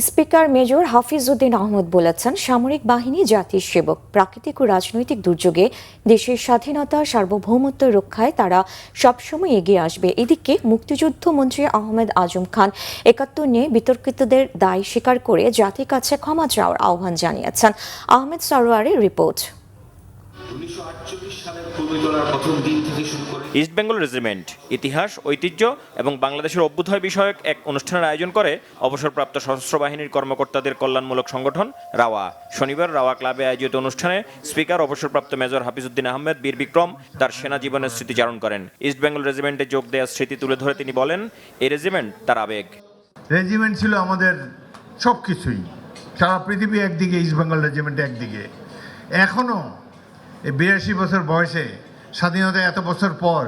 Speaker major Hafizuddin Ahmad বলেছেন, সামরিক বাহিনী জাতির সেবক। প্রাকৃতিক ও রাজনৈতিক দুর্যোগে দেশের স্বাধীনতা সার্বভৌমত্ব রক্ষায় তারা সবসময় এগিয়ে আসবে। এদিকে মুক্তিযুদ্ধ মন্ত্রী আহমেদ আজম খান ৭১ নিয়ে বিতর্কিতদের দায় স্বীকার করে জাতির কাছে ক্ষমা চাওয়ার আহ্বান জানিয়েছেন। আহমেদ সারোয়ারের রিপোর্ট। ইস্ট বেঙ্গল রেজিমেন্ট ইতিহাস, ঐতিহ্য এবং বাংলাদেশের অভ্যুদয় বিষয়ক এক অনুষ্ঠানের আয়োজন করে অবসরপ্রাপ্ত সশস্ত্র বাহিনীর কর্মকর্তাদের কল্যাণমূলক সংগঠন রাওয়া। শনিবার রাওয়া ক্লাবে আয়োজিত অনুষ্ঠানে স্পিকার অবসরপ্রাপ্ত মেজর হাফিজউদ্দিন আহমেদ বীর বিক্রম তার সেনা জীবনের স্মৃতিচারণ করেন। ইস্ট বেঙ্গল রেজিমেন্টে যোগ দেওয়ার স্মৃতি তুলে ধরে তিনি বলেন, এই রেজিমেন্ট তার আবেগ। রেজিমেন্ট ছিল আমাদের সব কিছুই। সারা পৃথিবী একদিকে, ইস্ট বেঙ্গল রেজিমেন্ট একদিকে। এখনও এই ৮২ বছর বয়সে, স্বাধীনতা এত বছর পর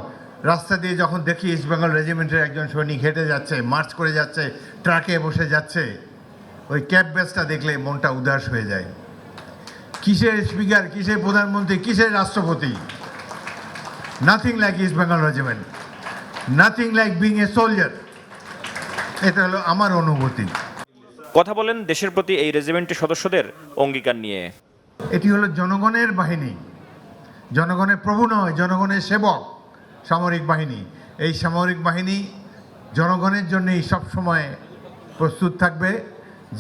রাস্তা দিয়ে যখন দেখি ইস্ট বেঙ্গল রেজিমেন্টের একজন সৈনিক হেঁটে যাচ্ছে, মার্চ করে যাচ্ছে, ট্রাকে বসে যাচ্ছে, ওই ক্যাপ ব্যাচটা দেখলে মনটা উদাস হয়ে যায়। কিসের স্পিকার, কিসের প্রধানমন্ত্রী, কিসের রাষ্ট্রপতি, nothing like east Bengal regiment, nothing like being a soldier. এটা হলো আমার অনুভূতি। কথা বলেন দেশের প্রতি এই রেজিমেন্টের সদস্যদের অঙ্গীকার নিয়ে। এটি হলো জনগণের বাহিনী, জনগণের প্রভু নয়, জনগণের সেবক সামরিক বাহিনী। এই সামরিক বাহিনী জনগণের জন্যই সবসময় প্রস্তুত থাকবে।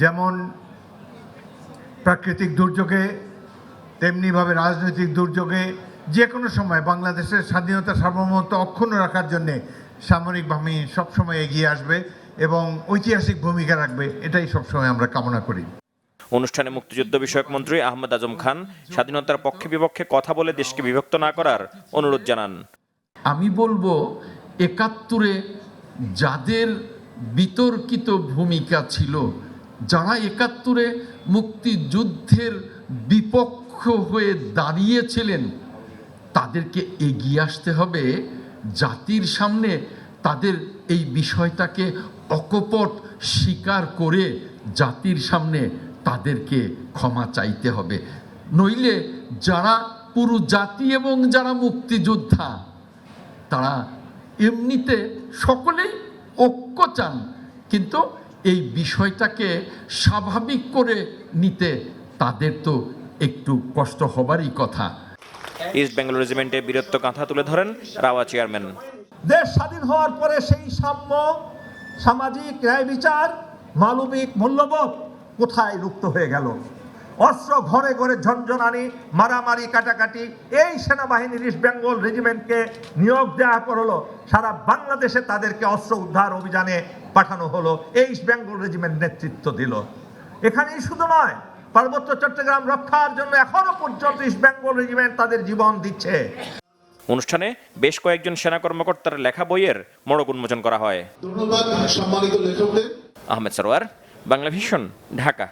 যেমন প্রাকৃতিক দুর্যোগে, তেমনিভাবে রাজনৈতিক দুর্যোগে যে কোনো সময় বাংলাদেশের স্বাধীনতা সার্বভৌমত্ব অক্ষুণ্ণ রাখার জন্যে সামরিক বাহিনী সবসময় এগিয়ে আসবে এবং ঐতিহাসিক ভূমিকা রাখবে। এটাই সবসময় আমরা কামনা করি। অনুষ্ঠানে মুক্তিযুদ্ধ বিষয়ক মন্ত্রী আহমেদ আজম খান স্বাধীনতার পক্ষে বিপক্ষে কথা বলে দেশকে বিভক্ত না করার অনুরোধ জানান। আমি বলবো, ৭১-এ যাদের বিতর্কিত ভূমিকা ছিল, যারা ৭১-এ মুক্তিযুদ্ধের বিপক্ষ হয়ে দাঁড়িয়েছিলেন, তাদেরকে এগিয়ে আসতে হবে জাতির সামনে। তাদের এই বিষয়টাকে অকপট স্বীকার করে জাতির সামনে তাদেরকে ক্ষমা চাইতে হবে। নইলে যারা পুরো জাতি এবং যারা মুক্তিযোদ্ধা, তারা এমনিতে সকলেই ঐক্য চান, কিন্তু এই বিষয়টাকে স্বাভাবিক করে নিতে তাদের তো একটু কষ্ট হবারই কথা। ইস্ট বেঙ্গল রেজিমেন্টে বীরত্ব গাঁথা তুলে ধরেন রাওয়া চেয়ারম্যান। দেশ স্বাধীন হওয়ার পরে সেই সাম্য, সামাজিক ন্যায় বিচার, মানবিক মূল্যবোধ কোথায় লুপ্ত হয়ে গেল? অস্ত্র ঘরে ঘরে ঝনঝনানি, মারামারি, কাটাকাটি। এই সেনাবাহিনীর ইস্ট বেঙ্গল রেজিমেন্টকে নিয়োগ দেওয়া হলো, সারা বাংলাদেশে তাদেরকে অস্ত্র উদ্ধার অভিযানে পাঠানো হলো, এই ইস্ট বেঙ্গল রেজিমেন্ট নেতৃত্ব দিল। এখানেই শুধু নয়, পার্বত্য চট্টগ্রাম রক্ষার জন্য এখনো পর্যন্ত ইস্ট বেঙ্গল রেজিমেন্ট তাদের জীবন দিচ্ছে। অনুষ্ঠানে বেশ কয়েকজন সেনা কর্মকর্তার লেখা বইয়ের মোড়ক উন্মোচন করা হয়। ধন্যবাদ সম্মানিত লেখকদের। আহমেদ সারোয়ার, বাংলা ভিশন, ঢাকা।